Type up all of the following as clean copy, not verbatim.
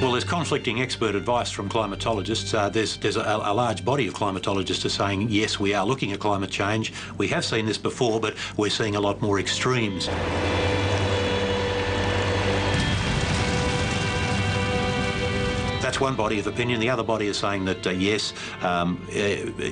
Well, there's conflicting expert advice from climatologists. There's a large body of climatologists are saying, yes, we are looking at climate change. We have seen this before, but we're seeing a lot more extremes. That's one body of opinion. The other body is saying that, yes,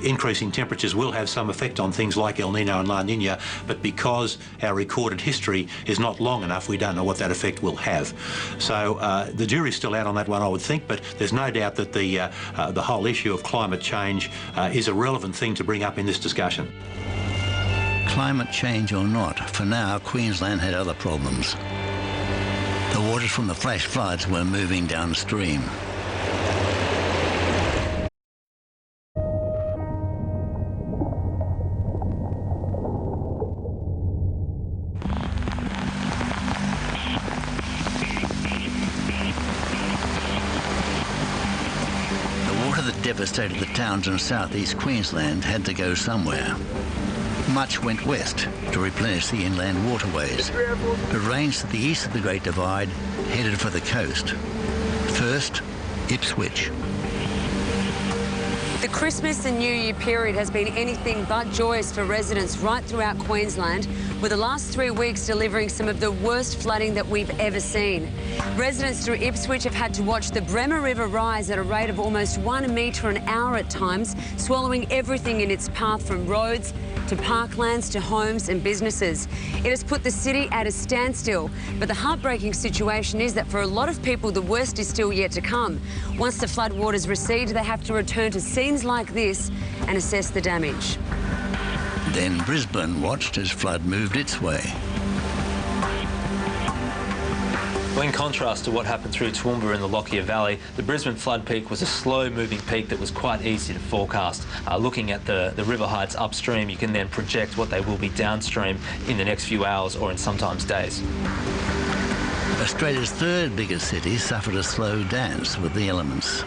increasing temperatures will have some effect on things like El Nino and La Nina, but because our recorded history is not long enough, we don't know what that effect will have. So the jury's still out on that one, I would think, but there's no doubt that the whole issue of climate change is a relevant thing to bring up in this discussion. Climate change or not, for now, Queensland had other problems. The waters from the flash floods were moving downstream. Devastated the towns in southeast Queensland had to go somewhere. Much went west to replenish the inland waterways. The rains to the east of the Great Divide headed for the coast. First, Ipswich. The Christmas and New Year period has been anything but joyous for residents right throughout Queensland, with the last 3 weeks delivering some of the worst flooding that we've ever seen. Residents through Ipswich have had to watch the Bremer River rise at a rate of almost 1 metre an hour at times, swallowing everything in its path from roads to parklands to homes and businesses. It has put the city at a standstill, but the heartbreaking situation is that for a lot of people the worst is still yet to come. Once the floodwaters recede, they have to return to scenes like this and assess the damage. Then Brisbane watched as flood moved its way. Well, in contrast to what happened through Toowoomba in the Lockyer Valley, the Brisbane flood peak was a slow-moving peak that was quite easy to forecast. Looking at the river heights upstream, you can then project what they will be downstream in the next few hours or in sometimes days. Australia's third biggest city suffered a slow dance with the elements.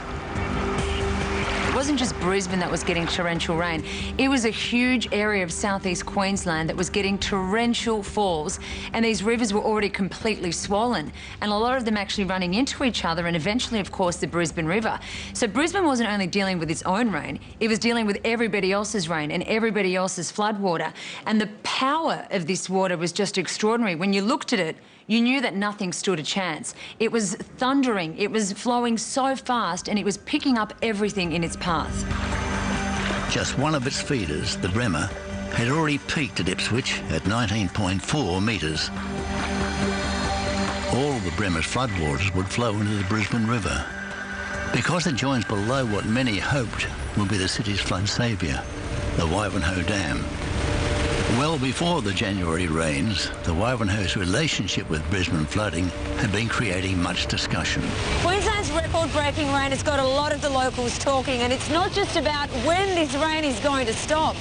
It wasn't just Brisbane that was getting torrential rain. It was a huge area of southeast Queensland that was getting torrential falls, and these rivers were already completely swollen, and a lot of them actually running into each other, and eventually, of course, the Brisbane River. So Brisbane wasn't only dealing with its own rain, it was dealing with everybody else's rain and everybody else's floodwater. And the power of this water was just extraordinary. When you looked at it, you knew that nothing stood a chance. It was thundering, it was flowing so fast, and it was picking up everything in its path. Just one of its feeders, the Bremer, had already peaked at Ipswich at 19.4 metres. All of the Bremer's floodwaters would flow into the Brisbane River, because it joins below what many hoped would be the city's flood saviour, the Wivenhoe Dam. Well before the January rains, the Wivenhoe's relationship with Brisbane flooding had been creating much discussion. Queensland's record-breaking rain has got a lot of the locals talking, and it's not just about when this rain is going to stop.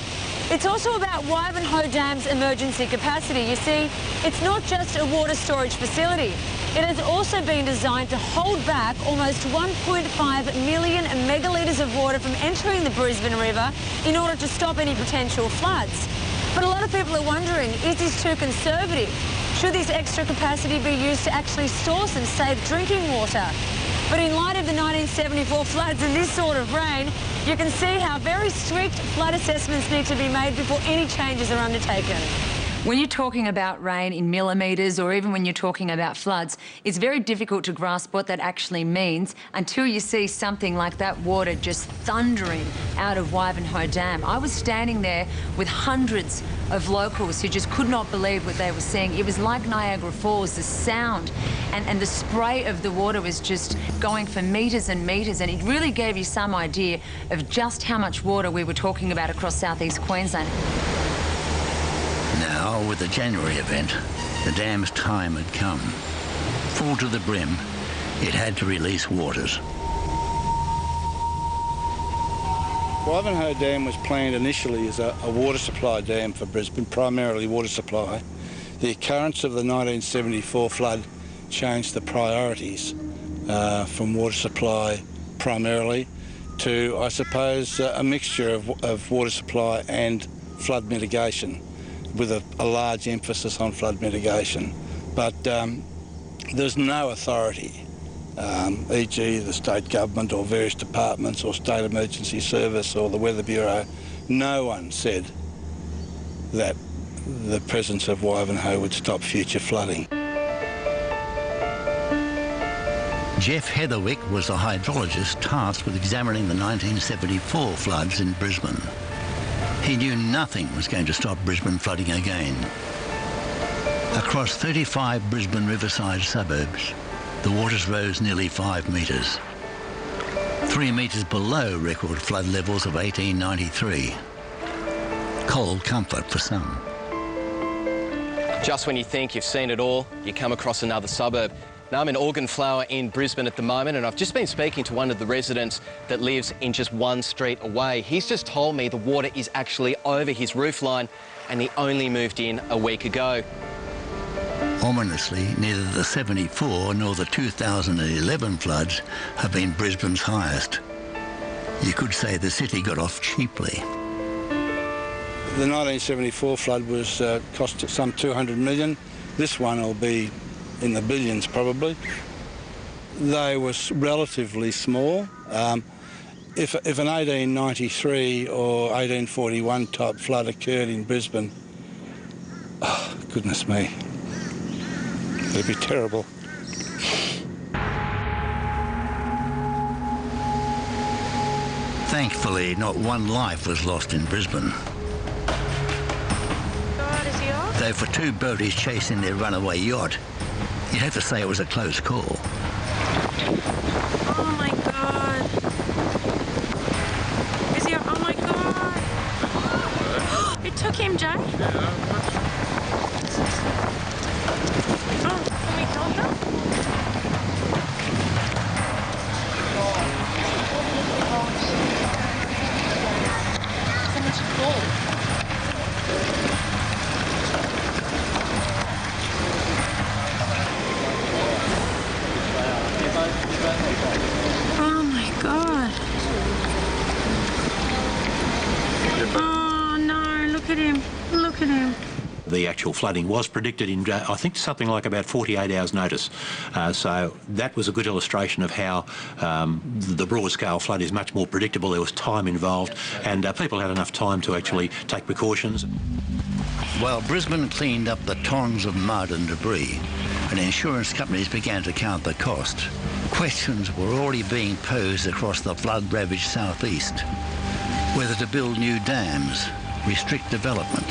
It's also about Wivenhoe Dam's emergency capacity. You see, it's not just a water storage facility. It has also been designed to hold back almost 1.5 million megalitres of water from entering the Brisbane River in order to stop any potential floods. But a lot of people are wondering, is this too conservative? Should this extra capacity be used to actually source and save drinking water? But in light of the 1974 floods and this sort of rain, you can see how very strict flood assessments need to be made before any changes are undertaken. When you're talking about rain in millimetres, or even when you're talking about floods, it's very difficult to grasp what that actually means until you see something like that water just thundering out of Wivenhoe Dam. I was standing there with hundreds of locals who just could not believe what they were seeing. It was like Niagara Falls, the sound and the spray of the water was just going for metres and metres, and it really gave you some idea of just how much water we were talking about across southeast Queensland. Now, with the January event, the dam's time had come. Full to the brim, it had to release waters. Wivenhoe Dam was planned initially as a water supply dam for Brisbane, primarily water supply. The occurrence of the 1974 flood changed the priorities from water supply primarily to, I suppose, a mixture of water supply and flood mitigation, with a large emphasis on flood mitigation. But there's no authority e.g. the state government or various departments or state emergency service or the Weather Bureau, no one said that the presence of Wivenhoe would stop future flooding. Jeff Heatherwick was the hydrologist tasked with examining the 1974 floods in Brisbane. He knew nothing was going to stop Brisbane flooding again. Across 35 Brisbane riverside suburbs, the waters rose nearly 5 metres. 3 metres below record flood levels of 1893. Cold comfort for some. Just when you think you've seen it all, you come across another suburb. Now I'm in Organflower in Brisbane at the moment, and I've just been speaking to one of the residents that lives in just one street away. He's just told me the water is actually over his roofline, and he only moved in a week ago. Ominously, neither the 74 nor the 2011 floods have been Brisbane's highest. You could say the city got off cheaply. The 1974 flood was cost some 200 million. This one will be in the billions probably. They were relatively small. If an 1893 or 1841 type flood occurred in Brisbane, oh, goodness me, it'd be terrible. Thankfully, not one life was lost in Brisbane. Though for two boaties chasing their runaway yacht, you'd have to say it was a close call. Oh my God. Is he? Oh my God. It took him, Jay? Oh, can we help him? How much gold? Oh my God. Oh no, look at him. Look at him. The actual flooding was predicted in, I think, something like about 48 hours' notice. So that was a good illustration of how the broad-scale flood is much more predictable. There was time involved, and people had enough time to actually take precautions. While Brisbane cleaned up the tons of mud and debris, and insurance companies began to count the cost, questions were already being posed across the flood-ravaged southeast. Whether to build new dams, restrict development,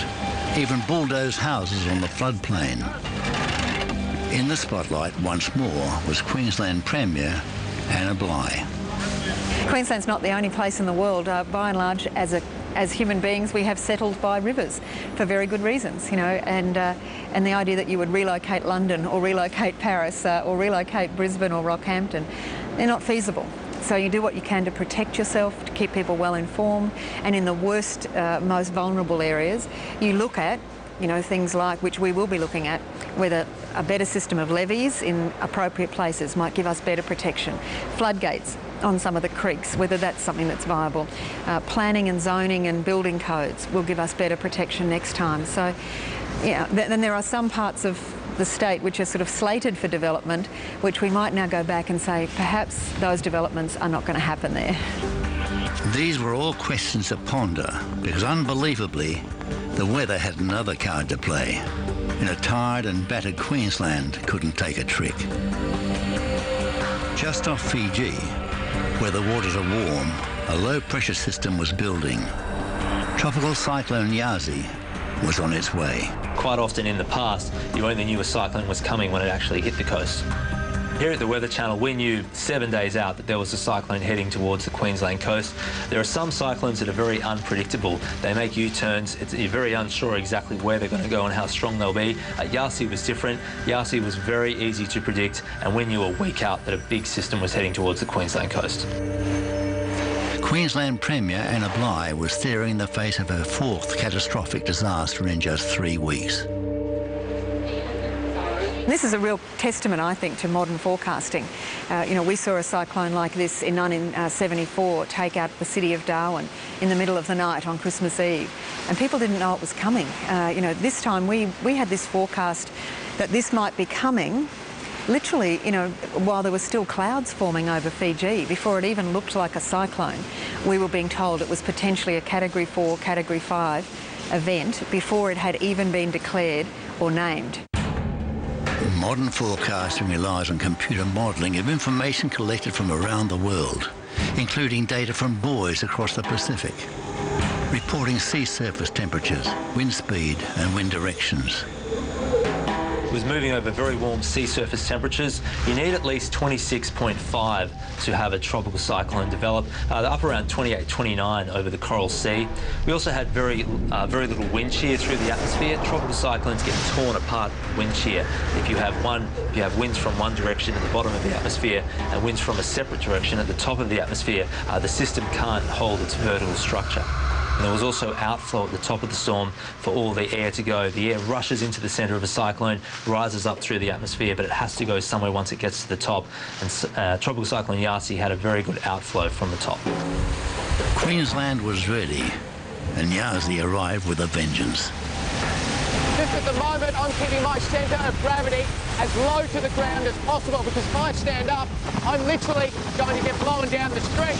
even bulldoze houses on the floodplain. In the spotlight once more was Queensland Premier Anna Bligh. Queensland's not the only place in the world. By and large, as human beings, we have settled by rivers for very good reasons, you know, and the idea that you would relocate London or relocate Paris or relocate Brisbane or Rockhampton, they're not feasible. So you do what you can to protect yourself, to keep people well informed, and in the worst, most vulnerable areas, you look at, you know, things like, which we will be looking at, whether a better system of levees in appropriate places might give us better protection. Floodgates on some of the creeks, whether that's something that's viable. Planning and zoning and building codes will give us better protection next time. So, yeah, then there are some parts of the state which are sort of slated for development, which we might now go back and say, perhaps those developments are not going to happen there. These were all questions to ponder, because unbelievably, the weather had another card to play. In a tired and battered Queensland couldn't take a trick. Just off Fiji, where the waters are warm, a low-pressure system was building. Tropical cyclone Yazi was on its way. Quite often in the past, you only knew a cyclone was coming when it actually hit the coast. Here at the Weather Channel, we knew 7 days out that there was a cyclone heading towards the Queensland coast. There are some cyclones that are very unpredictable. They make U-turns. You're very unsure exactly where they're going to go and how strong they'll be. Yasi was different. Yasi was very easy to predict, and we knew a week out that a big system was heading towards the Queensland coast. Queensland Premier Anna Bligh was staring in the face of her fourth catastrophic disaster in just 3 weeks. This is a real testament, I think, to modern forecasting. You know, we saw a cyclone like this in 1974 take out the city of Darwin in the middle of the night on Christmas Eve, and people didn't know it was coming. You know, this time we had this forecast that this might be coming, literally, you know, while there were still clouds forming over Fiji, before it even looked like a cyclone, we were being told it was potentially a Category 4, Category 5 event before it had even been declared or named. Modern forecasting relies on computer modelling of information collected from around the world, including data from buoys across the Pacific, reporting sea surface temperatures, wind speed and wind directions. It was moving over very warm sea surface temperatures. You need at least 26.5 to have a tropical cyclone develop. They're up around 28, 29 over the Coral Sea. We also had very little wind shear through the atmosphere. Tropical cyclones get torn apart with wind shear. If you have winds from one direction at the bottom of the atmosphere and winds from a separate direction at the top of the atmosphere, the system can't hold its vertical structure. And there was also outflow at the top of the storm for all the air to go. The air rushes into the centre of a cyclone, rises up through the atmosphere, but it has to go somewhere once it gets to the top. And Tropical Cyclone Yasi had a very good outflow from the top. Queensland was ready, and Yasi arrived with a vengeance. Just at the moment, I'm keeping my centre of gravity as low to the ground as possible, because if I stand up, I'm literally going to get blown down the street.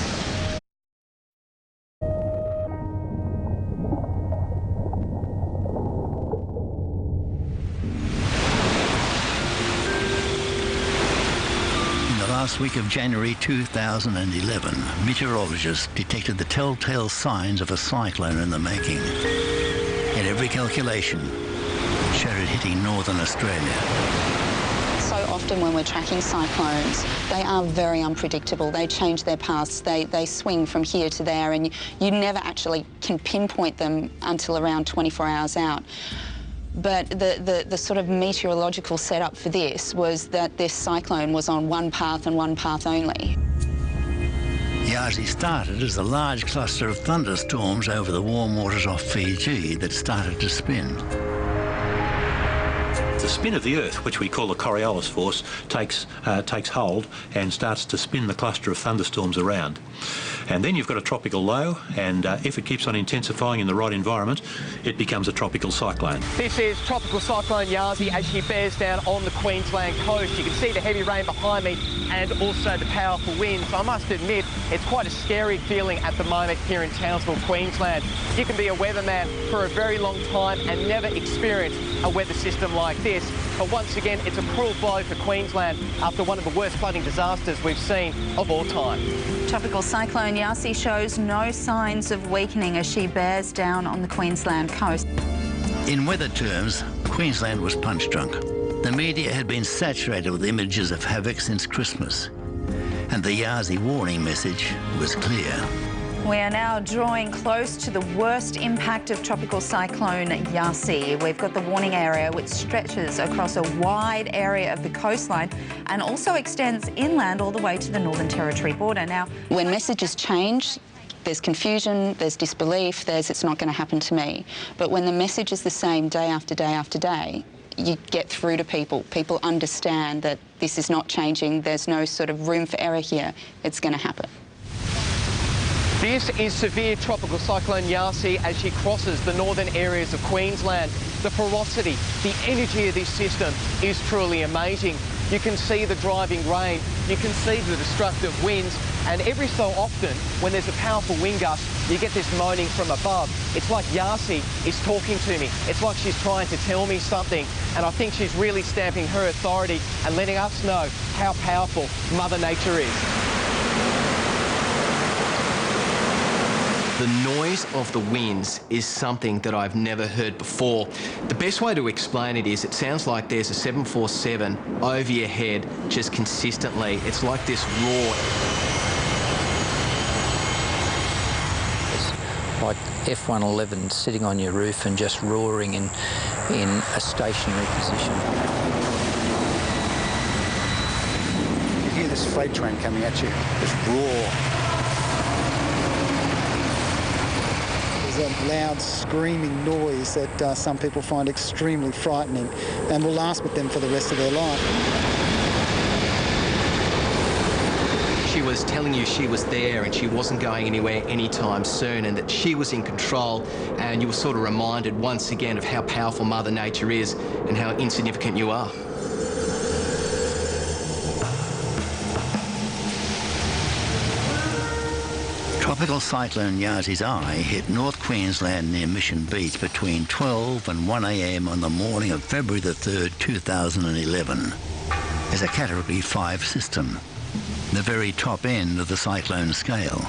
Last week of January 2011, meteorologists detected the telltale signs of a cyclone in the making. In every calculation, it showed it hitting northern Australia. So often when we're tracking cyclones, they are very unpredictable. They change their paths, they swing from here to there, and you never actually can pinpoint them until around 24 hours out. But the sort of meteorological setup for this was that this cyclone was on one path and one path only. Yasi started as a large cluster of thunderstorms over the warm waters off Fiji that started to spin. The spin of the Earth, which we call the Coriolis force, takes hold and starts to spin the cluster of thunderstorms around. And then you've got a tropical low, and if it keeps on intensifying in the right environment, it becomes a tropical cyclone. This is Tropical Cyclone Yasi as she bears down on the Queensland coast. You can see the heavy rain behind me and also the powerful winds. I must admit, it's quite a scary feeling at the moment here in Townsville, Queensland. You can be a weatherman for a very long time and never experience a weather system like this. But once again, it's a cruel blow for Queensland after one of the worst flooding disasters we've seen of all time. Tropical Cyclone Yasi shows no signs of weakening as she bears down on the Queensland coast. In weather terms, Queensland was punch drunk. The media had been saturated with images of havoc since Christmas, and the Yasi warning message was clear. We are now drawing close to the worst impact of Tropical Cyclone Yasi. We've got the warning area, which stretches across a wide area of the coastline and also extends inland all the way to the Northern Territory border. Now, when messages change, there's confusion, there's disbelief, there's it's not going to happen to me. But when the message is the same day after day after day, you get through to people. People understand that this is not changing, there's no sort of room for error here, it's going to happen. This is severe Tropical Cyclone Yasi as she crosses the northern areas of Queensland. The ferocity, the energy of this system is truly amazing. You can see the driving rain, you can see the destructive winds, and every so often, when there's a powerful wind gust, you get this moaning from above. It's like Yasi is talking to me. It's like she's trying to tell me something, and I think she's really stamping her authority and letting us know how powerful Mother Nature is. The noise of the winds is something that I've never heard before. The best way to explain it is it sounds like there's a 747 over your head just consistently. It's like this roar. It's like F-111 sitting on your roof and just roaring in a stationary position. You hear this freight train coming at you, this roar. A loud screaming noise that some people find extremely frightening and will last with them for the rest of their life. She was telling you she was there and she wasn't going anywhere anytime soon, and that she was in control, and you were sort of reminded once again of how powerful Mother Nature is and how insignificant you are. Tropical cyclone Yarsi's eye hit North Queensland near Mission Beach between 12 and 1 a.m. on the morning of February the 3rd, 2011. As a Category 5 system, the very top end of the cyclone scale.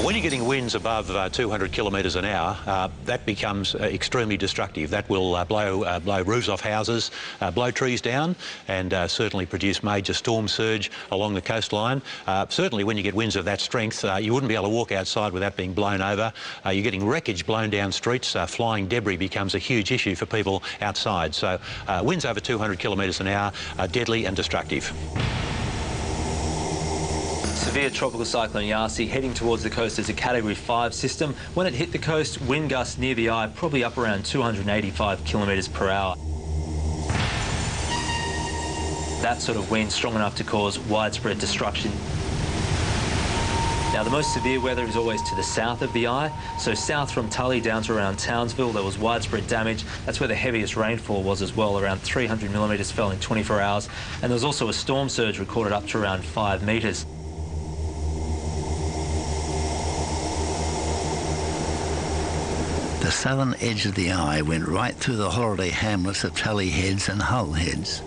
When you're getting winds above 200 kilometres an hour, that becomes extremely destructive. That will blow roofs off houses, blow trees down, and certainly produce major storm surge along the coastline. Certainly when you get winds of that strength, you wouldn't be able to walk outside without being blown over. You're getting wreckage blown down streets. Flying debris becomes a huge issue for people outside. So winds over 200 kilometres an hour are deadly and destructive. Severe tropical cyclone Yarsi heading towards the coast as a Category 5 system. When it hit the coast, wind gusts near the eye probably up around 285 kilometres per hour. That sort of wind strong enough to cause widespread destruction. Now, the most severe weather is always to the south of the eye. So south from Tully down to around Townsville, there was widespread damage. That's where the heaviest rainfall was as well. Around 300 millimetres fell in 24 hours. And there was also a storm surge recorded up to around 5 metres. The southern edge of the eye went right through the holiday hamlets of Tully Heads and Hull Heads.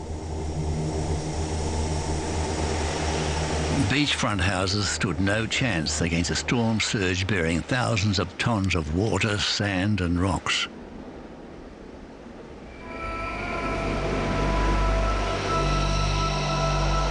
Beachfront houses stood no chance against a storm surge bearing thousands of tons of water, sand and rocks.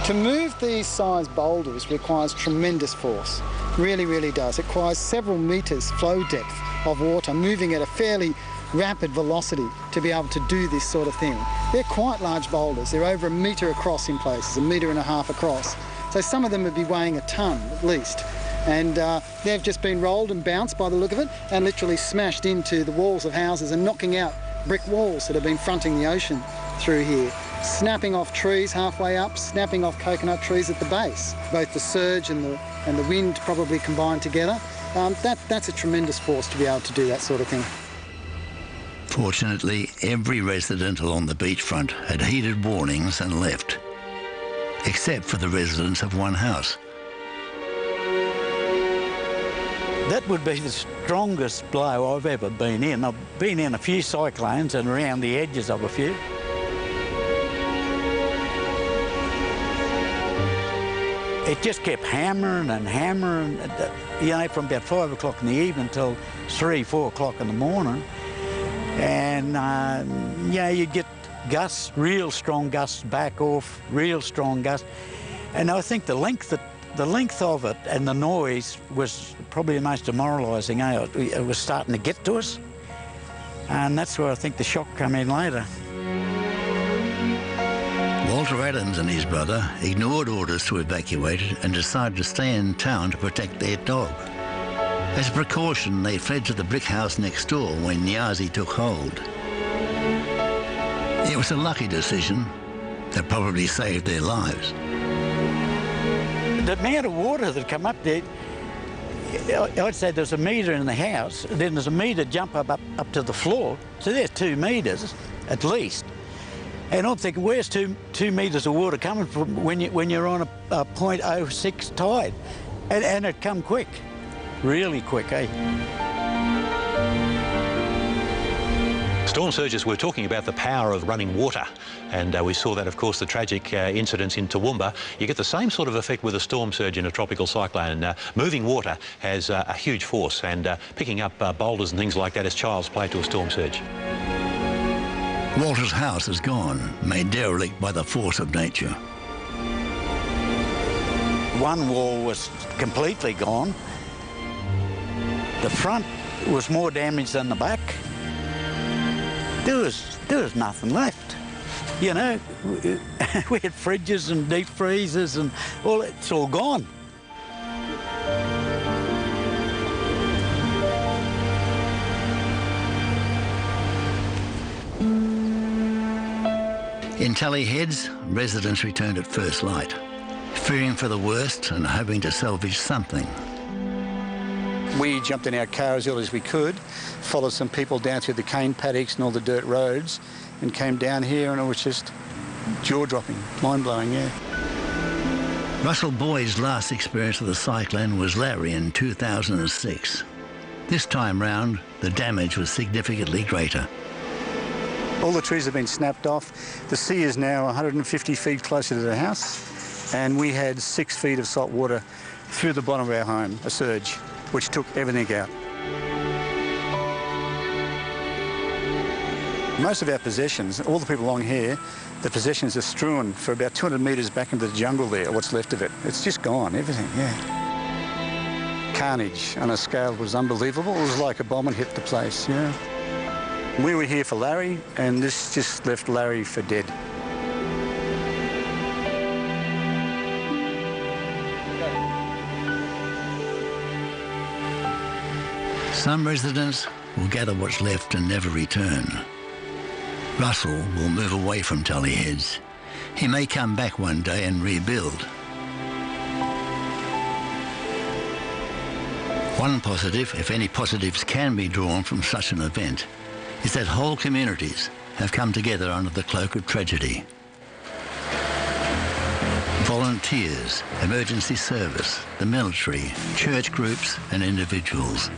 To move these size boulders requires tremendous force. Really, really does. It requires several metres flow depth of water moving at a fairly rapid velocity to be able to do this sort of thing. They're quite large boulders. They're over 1 metre across in places, 1.5 metres across. So some of them would be weighing a tonne at least. And they've just been rolled and bounced by the look of it and literally smashed into the walls of houses and knocking out brick walls that have been fronting the ocean through here. Snapping off trees halfway up, snapping off coconut trees at the base. Both the surge and the wind probably combined together. That's a tremendous force to be able to do that sort of thing. Fortunately, every resident along the beachfront had heeded warnings and left, except for the residents of one house. That would be the strongest blow I've ever been in. I've been in a few cyclones and around the edges of a few. It just kept hammering and hammering, you know, from about 5 o'clock in the evening till 3, 4 o'clock in the morning. And, yeah, you'd get gusts, real strong gusts back off, real strong gusts. And I think the length of it and the noise was probably the most demoralising. It was starting to get to us. And that's where I think the shock come in later. Walter Adams and his brother ignored orders to evacuate and decided to stay in town to protect their dog. As a precaution, they fled to the brick house next door when Yarsi took hold. It was a lucky decision that probably saved their lives. The amount of water that come up there, I'd say there's 1 metre in the house, then there's 1 metre jump up to the floor, so there's 2 metres at least. And I'm thinking, where's two metres of water coming from when you're on a 0.06 tide? And it come quick, really quick, eh? Storm surges were talking about the power of running water, and we saw that, of course, the tragic incidents in Toowoomba. You get the same sort of effect with a storm surge in a tropical cyclone. Moving water has a huge force, and picking up boulders and things like that is child's play to a storm surge. Walter's house is gone, made derelict by the force of nature. One wall was completely gone. The front was more damaged than the back. There was nothing left. You know, we had fridges and deep freezers and all, it's all gone. In Tully Heads, residents returned at first light, fearing for the worst and hoping to salvage something. We jumped in our car as early as we could, followed some people down through the cane paddocks and all the dirt roads, and came down here, and it was just jaw-dropping, mind-blowing, yeah. Russell Boyd's last experience of the cyclone was Larry in 2006. This time round, the damage was significantly greater. All the trees have been snapped off. The sea is now 150 feet closer to the house, and we had 6 feet of salt water through the bottom of our home, a surge, which took everything out. Most of our possessions, all the people along here, the possessions are strewn for about 200 metres back into the jungle there, what's left of it. It's just gone, everything, yeah. Carnage on a scale was unbelievable. It was like a bomb had hit the place, yeah. We were here for Larry, and this just left Larry for dead. Some residents will gather what's left and never return. Russell will move away from Tully Heads. He may come back one day and rebuild. One positive, if any positives can be drawn from such an event, is that whole communities have come together under the cloak of tragedy. Volunteers, emergency service, the military, church groups and individuals.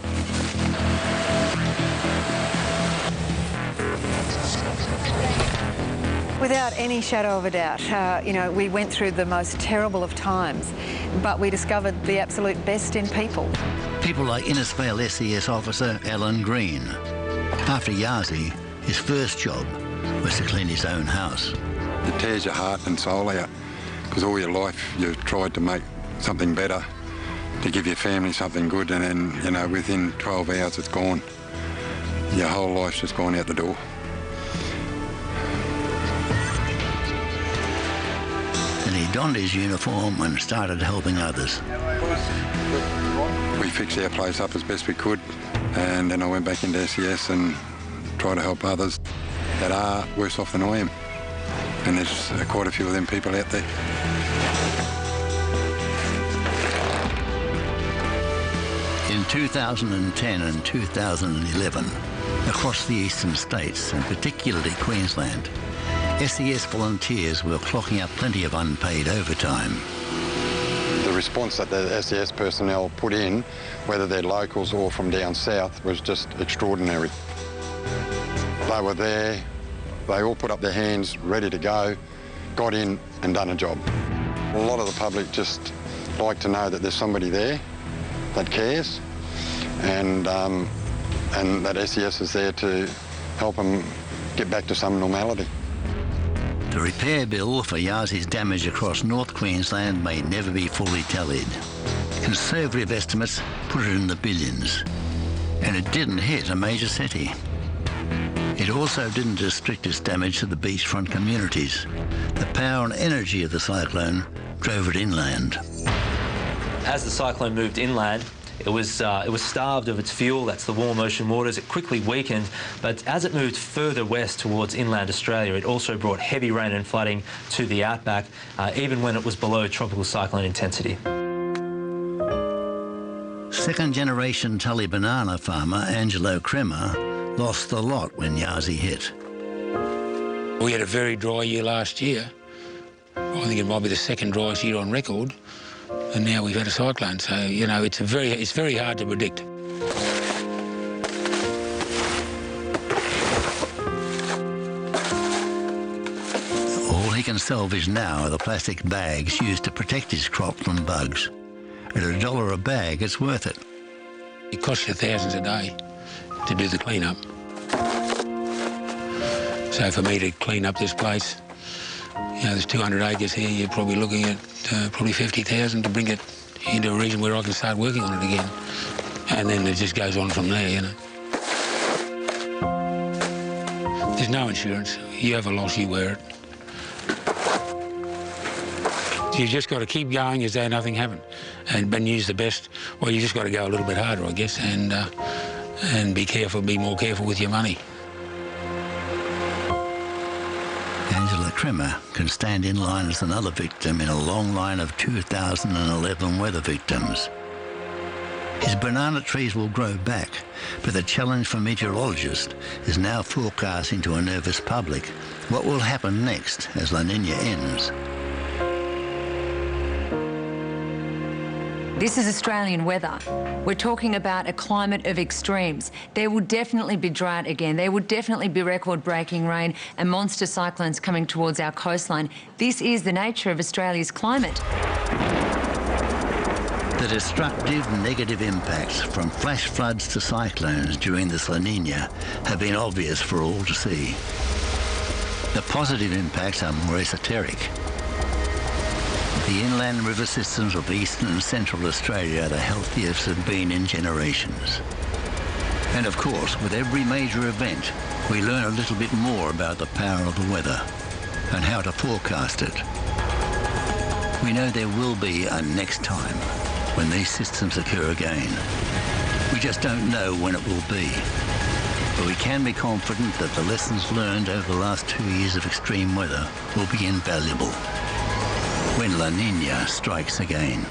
Without any shadow of a doubt, you know, we went through the most terrible of times, but we discovered the absolute best in people. People like Innisfail SES officer Alan Green. After Yazzie, his first job was to clean his own house. It tears your heart and soul out, because all your life you've tried to make something better, to give your family something good, and then, you know, within 12 hours it's gone. Your whole life's just gone out the door. And he donned his uniform and started helping others. We fixed our place up as best we could, and then I went back into SES and tried to help others that are worse off than I am. And there's quite a few of them people out there. In 2010 and 2011, across the eastern states, and particularly Queensland, SES volunteers were clocking up plenty of unpaid overtime. The response that the SES personnel put in, whether they're locals or from down south, was just extraordinary. They were there, they all put up their hands, ready to go, got in and done a job. A lot of the public just like to know that there's somebody there that cares, and that SES is there to help them get back to some normality. The repair bill for Yazzie's damage across North Queensland may never be fully tallied. Conservative estimates put it in the billions, and it didn't hit a major city. It also didn't restrict its damage to the beachfront communities. The power and energy of the cyclone drove it inland. As the cyclone moved inland, it was starved of its fuel, that's the warm ocean waters. It quickly weakened, but as it moved further west towards inland Australia, it also brought heavy rain and flooding to the outback, even when it was below tropical cyclone intensity. Second-generation Tully banana farmer Angelo Crema lost a lot when Yazzie hit. We had a very dry year last year. I think it might be the second driest year on record. And now we've had a cyclone, so, you know, it's very hard to predict. All he can salvage now are the plastic bags used to protect his crop from bugs. At $1 a bag, it's worth it. It costs you thousands a day to do the clean-up. So for me to clean up this place, you know, there's 200 acres here, you're probably looking at probably 50,000 to bring it into a region where I can start working on it again. And then it just goes on from there, you know. There's no insurance. You have a loss, you wear it. So you've just got to keep going as though nothing happened and use the best. Well, you just got to go a little bit harder, I guess, and be careful, be more careful with your money. Angelo Crema can stand in line as another victim in a long line of 2011 weather victims. His banana trees will grow back, but the challenge for meteorologists is now forecasting to a nervous public what will happen next as La Niña ends. This is Australian weather. We're talking about a climate of extremes. There will definitely be drought again. There will definitely be record-breaking rain and monster cyclones coming towards our coastline. This is the nature of Australia's climate. The destructive negative impacts from flash floods to cyclones during this La Niña have been obvious for all to see. The positive impacts are more esoteric. The inland river systems of eastern and central Australia are the healthiest have been in generations. And of course, with every major event, we learn a little bit more about the power of the weather and how to forecast it. We know there will be a next time when these systems occur again. We just don't know when it will be. But we can be confident that the lessons learned over the last 2 years of extreme weather will be invaluable when La Niña strikes again.